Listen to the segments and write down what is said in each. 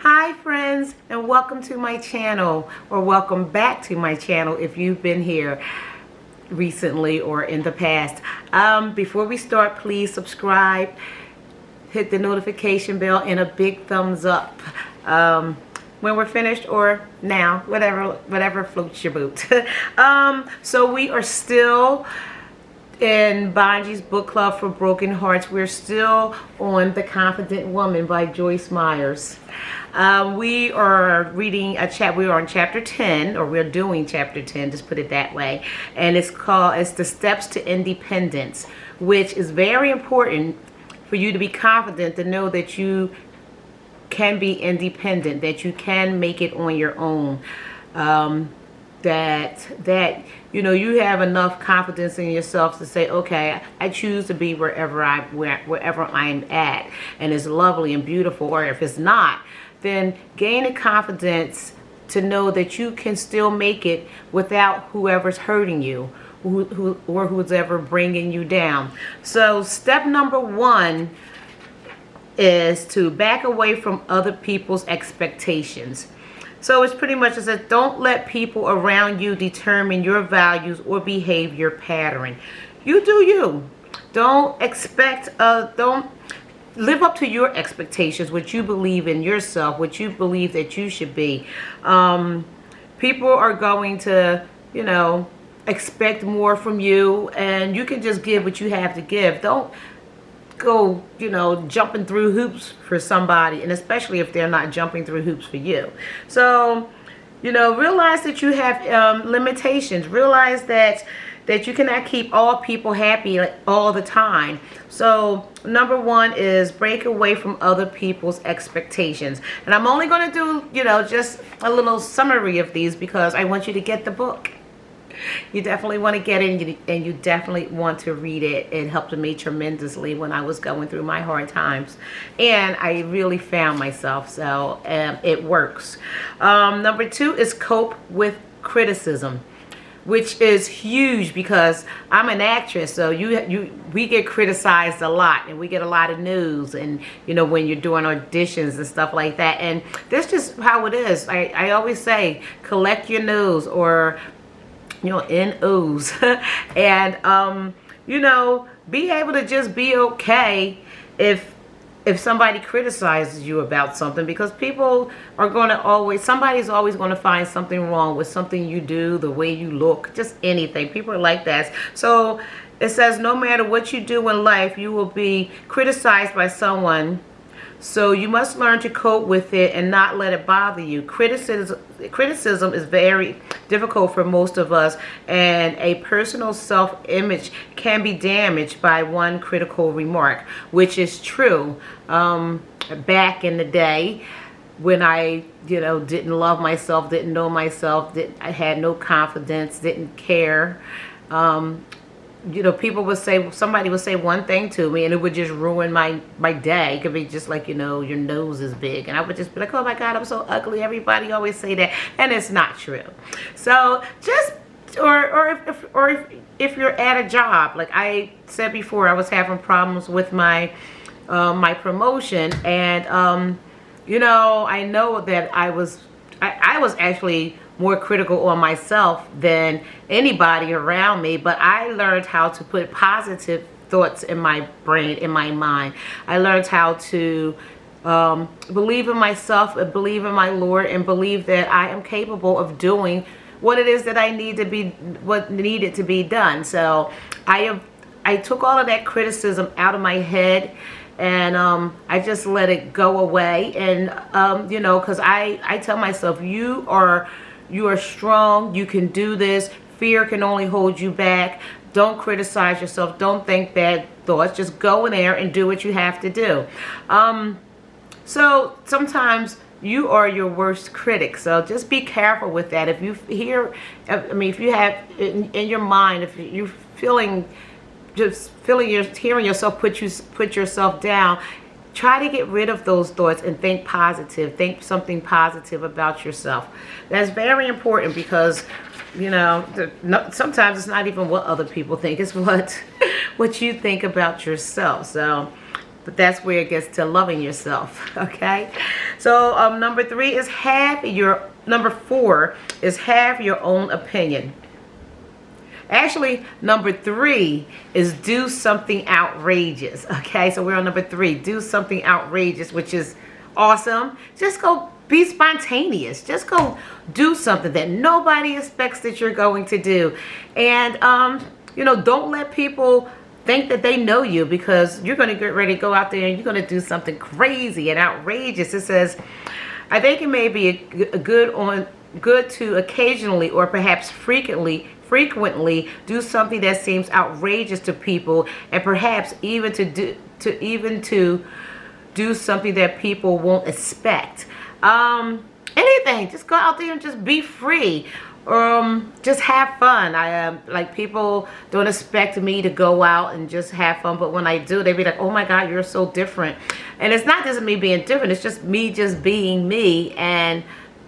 Hi friends, and welcome to my channel, or welcome back to my channel if you've been here recently or in the past. Before we start, please subscribe, hit the notification bell, and a big thumbs up when we're finished, or now, whatever floats your boat. So we are still in Bonji's book club for broken hearts. We're still on The Confident Woman by Joyce Myers. We are reading we're on chapter 10, or we're doing chapter 10, just put it that way. And it's The Steps to Independence, which is very important for you to be confident, to know that you can be independent, that you can make it on your own. That you have enough confidence in yourself to say, okay, I choose to be wherever I'm at, and it's lovely and beautiful. Or if it's not, then gain the confidence to know that you can still make it without whoever's hurting you, or who's ever bringing you down. So step number 1 is to back away from other people's expectations. So it's pretty much that don't let people around you determine your values or behavior pattern. You do you. Don't live up to your expectations, what you believe in yourself, what you believe that you should be. People are going to, expect more from you, and you can just give what you have to give. Don't go, jumping through hoops for somebody, and especially if they're not jumping through hoops for you. So, realize that you have limitations. Realize that you cannot keep all people happy all the time. So number 1 is break away from other people's expectations. And I'm only going to do, just a little summary of these because I want you to get the book. You definitely want to get it, and you definitely want to read it. It helped me tremendously when I was going through my hard times, and I really found myself. So it works. Number 2 is cope with criticism, which is huge because I'm an actress, so we get criticized a lot, and we get a lot of news, and when you're doing auditions and stuff like that. And that's just how it is. I always say, collect your news, or NOs, and be able to just be okay if somebody criticizes you about something, because people are going to somebody's always going to find something wrong with something you do, the way you look, just anything. People are like that. So it says, no matter what you do in life, you will be criticized by someone. So you must learn to cope with it and not let it bother you. Criticism is very difficult for most of us, and a personal self-image can be damaged by one critical remark, which is true. Back in the day, when I, didn't love myself, didn't know myself, I had no confidence, didn't care. People would say, somebody would say one thing to me, and it would just ruin my day. It could be just like, your nose is big, and I would just be like, oh my God, I'm so ugly. Everybody always say that, and it's not true. So just, or if you're at a job, like I said before, I was having problems with my promotion, and I know that I was actually more critical on myself than anybody around me, but I learned how to put positive thoughts in my brain, in my mind. I learned how to believe in myself, and believe in my Lord, and believe that I am capable of doing what it is that what needed to be done. So I took all of that criticism out of my head, and I just let it go away. And because I tell myself, you are strong, you can do this. Fear can only hold you back. Don't criticize yourself. Don't think bad thoughts. Just go in there and do what you have to do. So sometimes you are your worst critic. So just be careful with that. If you hear, if you have in your mind, if you're hearing yourself put yourself down, try to get rid of those thoughts and think positive. Think something positive about yourself. That's very important, because sometimes it's not even what other people think. It's what you think about yourself. So But that's where it gets to loving yourself. Okay. So number 3 is number 4 is have your own opinion. Actually, number 3 is do something outrageous. Okay, so we're on number 3. Do something outrageous, which is awesome. Just go be spontaneous. Just go do something that nobody expects that you're going to do. And, don't let people think that they know you, because you're going to get ready to go out there and you're going to do something crazy and outrageous. It says, I think it may be good to occasionally or perhaps frequently do something that seems outrageous to people, and perhaps even to do something that people won't expect. Anything, just go out there and just be free. Just have fun. Like, people don't expect me to go out and just have fun, but when I do, they be like, oh my God, you're so different. And it's not just me being different, it's just me just being me, and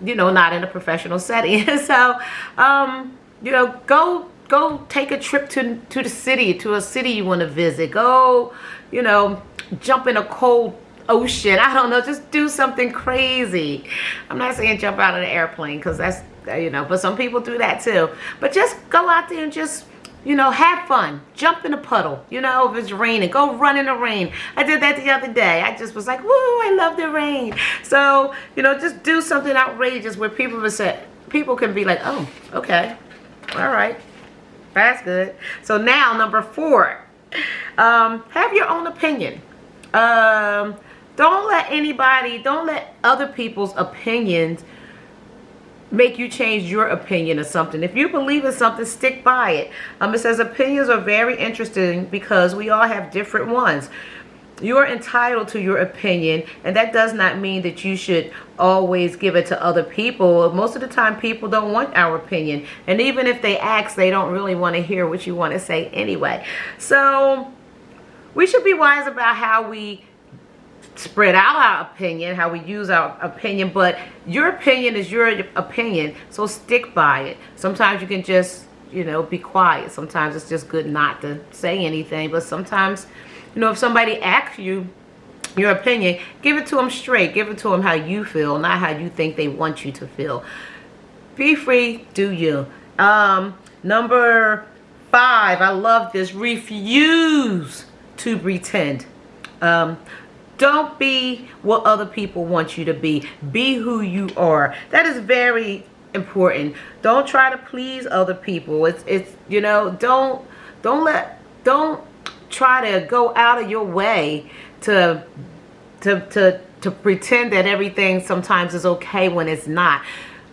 not in a professional setting. So go take a trip to a city you want to visit. Go, jump in a cold ocean. I don't know, just do something crazy. I'm not saying jump out of an airplane, because that's, but some people do that too. But just go out there and just, have fun. Jump in a puddle. If it's raining, go run in the rain. I did that the other day. I just was like, woo, I love the rain. So, just do something outrageous where people can be like, oh, okay. All right. That's good. So now, number 4, have your own opinion. Don't let other people's opinions make you change your opinion of something. If you believe in something, stick by it. It says opinions are very interesting because we all have different ones. You are entitled to your opinion, and that does not mean that you should always give it to other people. Most of the time, people don't want our opinion, and even if they ask, they don't really want to hear what you want to say anyway. So we should be wise about how we spread out our opinion, how we use our opinion, but your opinion is your opinion, so stick by it. Sometimes you can just, be quiet. Sometimes it's just good not to say anything, but sometimes, if somebody asks you your opinion, give it to them straight. Give it to them how you feel, not how you think they want you to feel. Be free, do you. Number 5, I love this. Refuse to pretend. Don't be what other people want you to be. Be who you are. That is very important. Don't try to please other people. Don't try to go out of your way to pretend that everything sometimes is okay when it's not.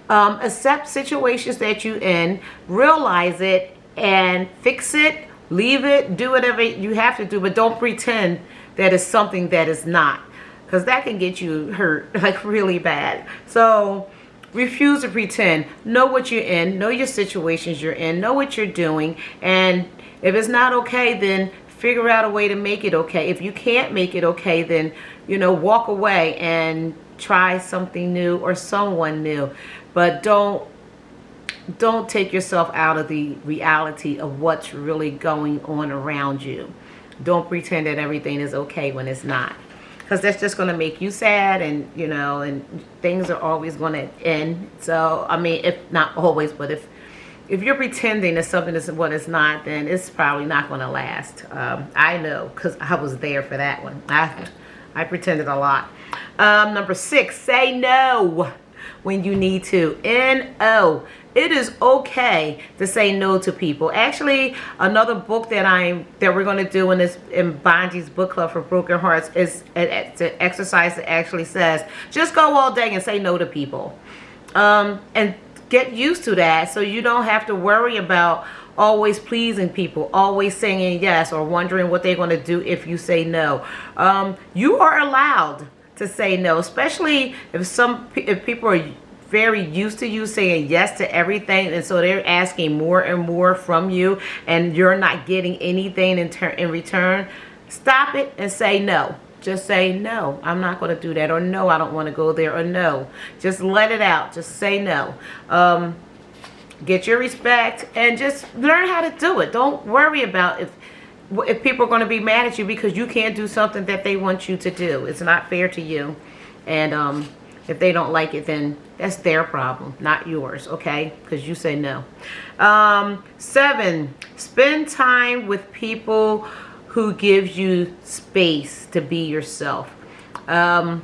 Accept situations that you're in, realize it, and fix it, leave it, do whatever you have to do, but don't pretend that it's something that is not, because that can get you hurt like really bad. So refuse to pretend. Know what you're in, know your situations you're in, know what you're doing, and if it's not okay, then figure out a way to make it okay. If you can't make it okay, then walk away and try something new or someone new. But don't take yourself out of the reality of what's really going on around you. Don't pretend that everything is okay when it's not, because that's just going to make you sad, and and things are always going to end. So if not always, but if you're pretending that something is what it's not, then it's probably not going to last. I know, because I was there for that one. I pretended a lot. Number 6, say no when you need to. N-O. It is okay to say no to people. Actually, another book that we're going to do in Bonji's book club for broken hearts is an exercise that actually says just go all day and say no to people, and get used to that, so you don't have to worry about always pleasing people, always saying yes, or wondering what they're going to do if you say no. You are allowed to say no, especially if people are very used to you saying yes to everything, and so they're asking more and more from you, and you're not getting anything in return. Stop it and say no. Just say no, I'm not going to do that, or no, I don't want to go there, or no. Just let it out. Just say no. Get your respect and just learn how to do it. Don't worry about if people are going to be mad at you because you can't do something that they want you to do. It's not fair to you. And if they don't like it, then that's their problem, not yours, okay? Because you say no. 7, spend time with people who gives you space to be yourself. I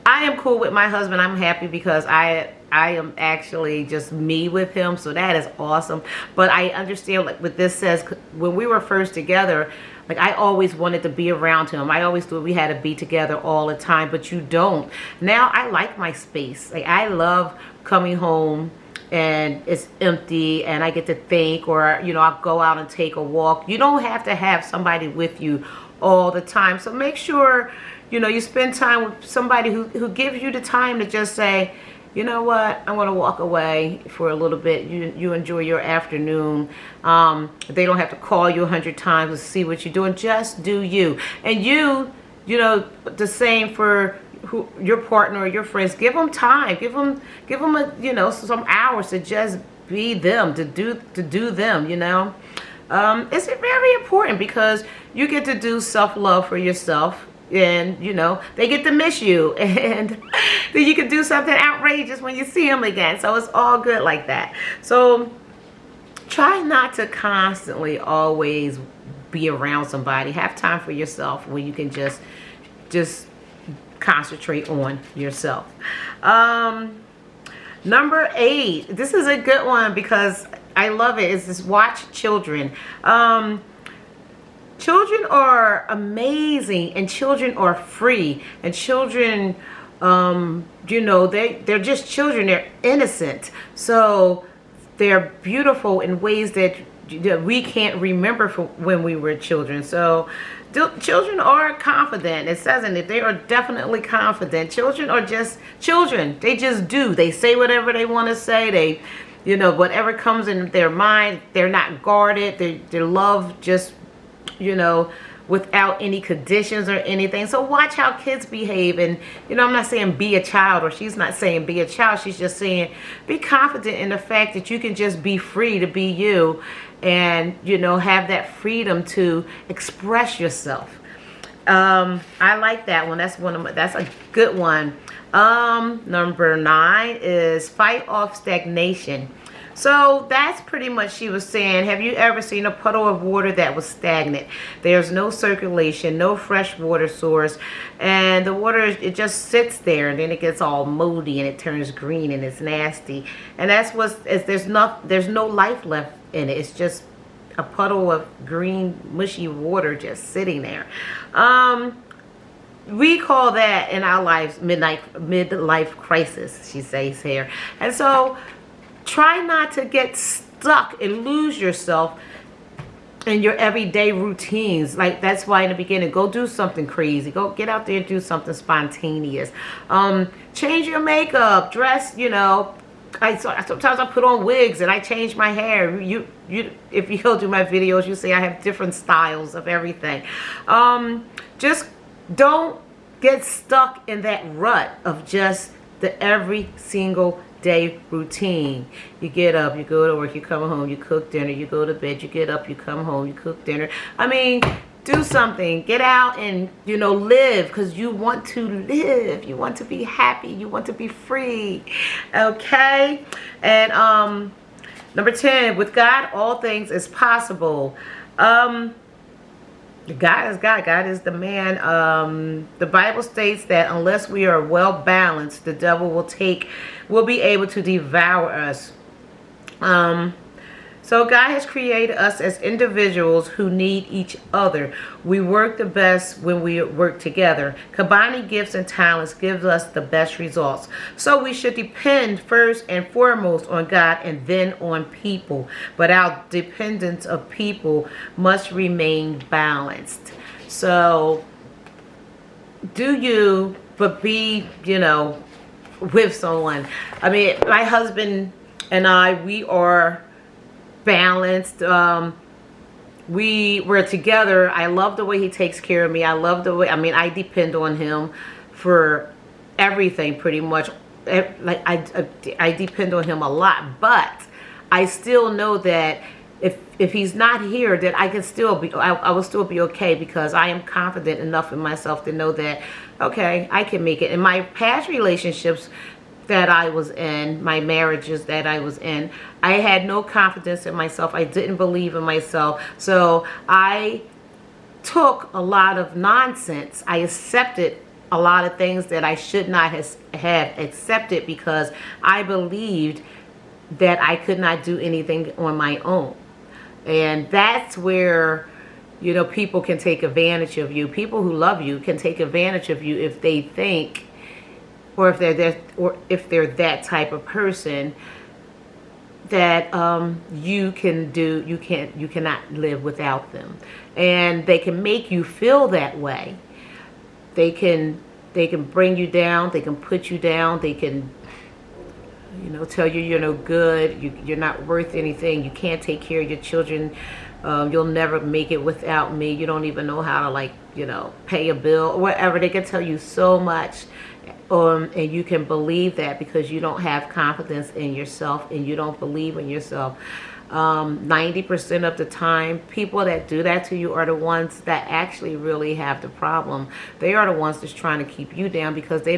am cool with my husband. I'm happy because I am actually just me with him, so that is awesome. But I understand, like what this says, when we were first together, like I always wanted to be around him. I always thought we had to be together all the time, but you don't. Now I like my space. Like I love coming home and it's empty and I get to think, or you know, I'll go out and take a walk. You don't have to have somebody with you all the time. So make sure, you know, you spend time with somebody who gives you the time to just say, you know what, I want to walk away for a little bit. You enjoy your afternoon. They don't have to call you 100 times to see what you're doing. Just do you. And you know, the same for your partner or your friends. Give them time. Give them a, you know, some hours to just be them, to do them, you know. It's very important because you get to do self-love for yourself. And you know, they get to miss you, and then you can do something outrageous when you see them again. So it's all good like that. So try not to constantly always be around somebody. Have time for yourself where you can just concentrate on yourself. Number 8, this is a good one because I love it. It's just watch children. Children are amazing, and children are free, and children, you know, they're just children. They're innocent, so they're beautiful in ways that we can't remember from when we were children. So children are confident. It says in it, they are definitely confident. Children are just children. They just do. They say whatever they want to say. They, you know, whatever comes in their mind. They're not guarded. Their love just, you know, without any conditions or anything. So watch how kids behave. And you know, I'm not saying be a child, or she's not saying be a child. She's just saying be confident in the fact that you can just be free to be you, and you know, have that freedom to express yourself. I like that one. That's a good one. Number 9 is fight off stagnation. So that's pretty much, she was saying, have you ever seen a puddle of water that was stagnant? There's no circulation, no fresh water source, and the water, it just sits there, and then it gets all moldy and it turns green and it's nasty. And that's there's no life left in it. It's just a puddle of green, mushy water just sitting there. We call that in our lives midlife crisis, she says here. And so try not to get stuck and lose yourself in your everyday routines. Like, that's why in the beginning, go do something crazy. Go get out there and do something spontaneous. Change your makeup, dress, you know. Sometimes I put on wigs and I change my hair. If you go to my videos, you see I have different styles of everything. Just don't get stuck in that rut of just the every single day routine. You get up, you go to work, you come home, you cook dinner, you go to bed, you get up, you come home, you cook dinner. I mean, do something. Get out and, you know, live, because you want to live. You want to be happy. You want to be free. Okay? And number 10, with God, all things is possible. God is God. God is the man. The Bible states that unless we are well balanced, the devil will be able to devour us. So God has created us as individuals who need each other. We work the best when we work together. Combining gifts and talents gives us the best results. So we should depend first and foremost on God and then on people. But our dependence of people must remain balanced. So do you, but be, you know, with someone. I mean, my husband and I, we are balanced. We're together. I love the way he takes care of me. I love the way, I mean, I depend on him for everything pretty much. Like I depend on him a lot, but I still know that if he's not here, then I can still be, I will still be okay, because I am confident enough in myself to know that, okay, I can make it. In my past relationships that I was in, my marriages that I was in, I had no confidence in myself. I didn't believe in myself. So I took a lot of nonsense. I accepted a lot of things that I should not have accepted, because I believed that I could not do anything on my own. And that's where, you know, people can take advantage of you. People who love you can take advantage of you if they think, or if they're that type of person that you cannot live without them, and they can make you feel that way. They can bring you down. They can put you down. They can, you know, tell you you're no good, you're not worth anything, you can't take care of your children, you'll never make it without me, you don't even know how to, like, you know, pay a bill or whatever. They can tell you so much, and you can believe that because you don't have confidence in yourself and you don't believe in yourself. 90% of the time, people that do that to you are the ones that actually really have the problem. They are the ones that's trying to keep you down, because they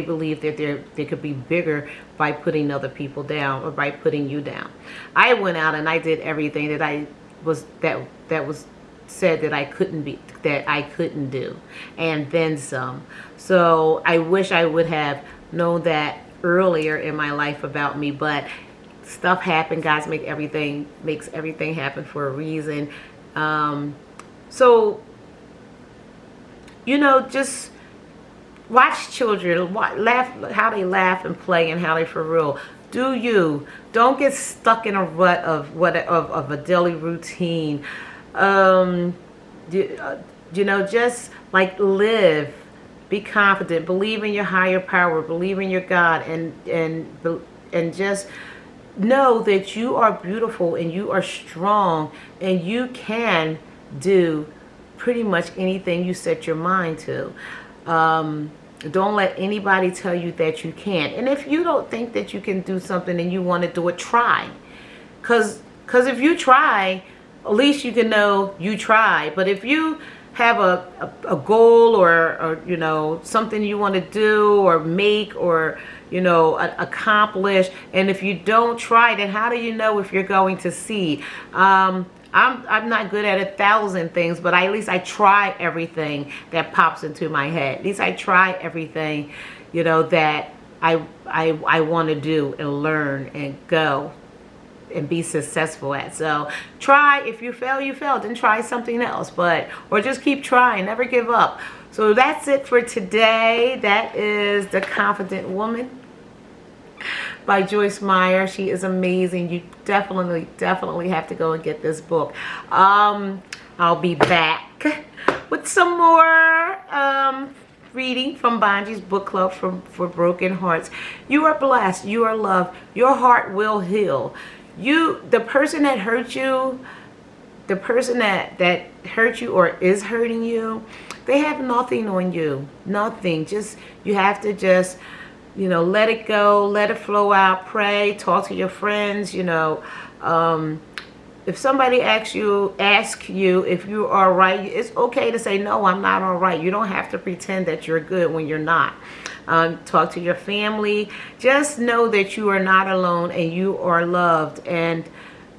believe that they could be bigger by putting other people down, or by putting you down. I went out and I did everything that was said that I couldn't do, and then some. So I wish I would have known that earlier in my life about me, but stuff happened. God makes everything happen for a reason. So, you know, just watch children, laugh how they laugh and play, and how they for real. Do you. Don't get stuck in a rut of a daily routine. You know, just like live, be confident, believe in your higher power, believe in your God, and just know that you are beautiful and you are strong, and you can do pretty much anything you set your mind to. Don't let anybody tell you that you can't. And if you don't think that you can do something and you want to do it, try. Because if you try, at least you can know you try. But if you have a goal, or you know, something you want to do or make, or you know, accomplish, and if you don't try, then how do you know if you're going to succeed? I'm not good at 1,000 things, but at least I try everything that pops into my head. At least I try everything, you know, that I want to do and learn and go and be successful at. So try. If you fail, you fail. Then try something else, or just keep trying. Never give up. So that's it for today. That is The Confident Woman by Joyce Meyer. She is amazing. You definitely have to go and get this book. I'll be back with some more reading from Bonji's book club for broken hearts. You are blessed. You are loved. Your heart will heal. The person that hurt you, the person that hurt you or is hurting you, they have nothing on you. Nothing. You have to just, you know, let it go, let it flow out, pray, talk to your friends, you know. If somebody asks you if you are right, it's okay to say, no, I'm not all right. You don't have to pretend that you're good when you're not. Talk to your family. Just know that you are not alone and you are loved. And,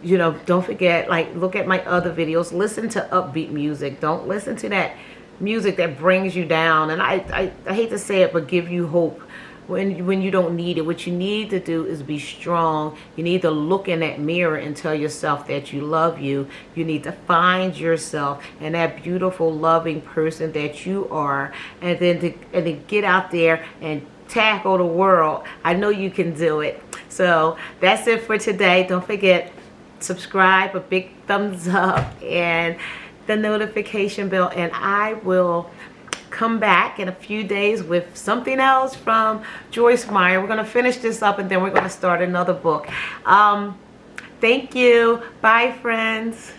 you know, don't forget, like, look at my other videos. Listen to upbeat music. Don't listen to that music that brings you down. And I hate to say it, but give you hope when you don't need it. What you need to do is be strong. You need to look in that mirror and tell yourself that you love you. You need to find yourself and that beautiful, loving person that you are, and then to get out there and tackle the world. I know you can do it. So that's it for today. Don't forget, subscribe, a big thumbs up, and the notification bell, and I will come back in a few days with something else from Joyce Meyer. We're going to finish this up, and then we're going to start another book. Thank you. Bye, friends.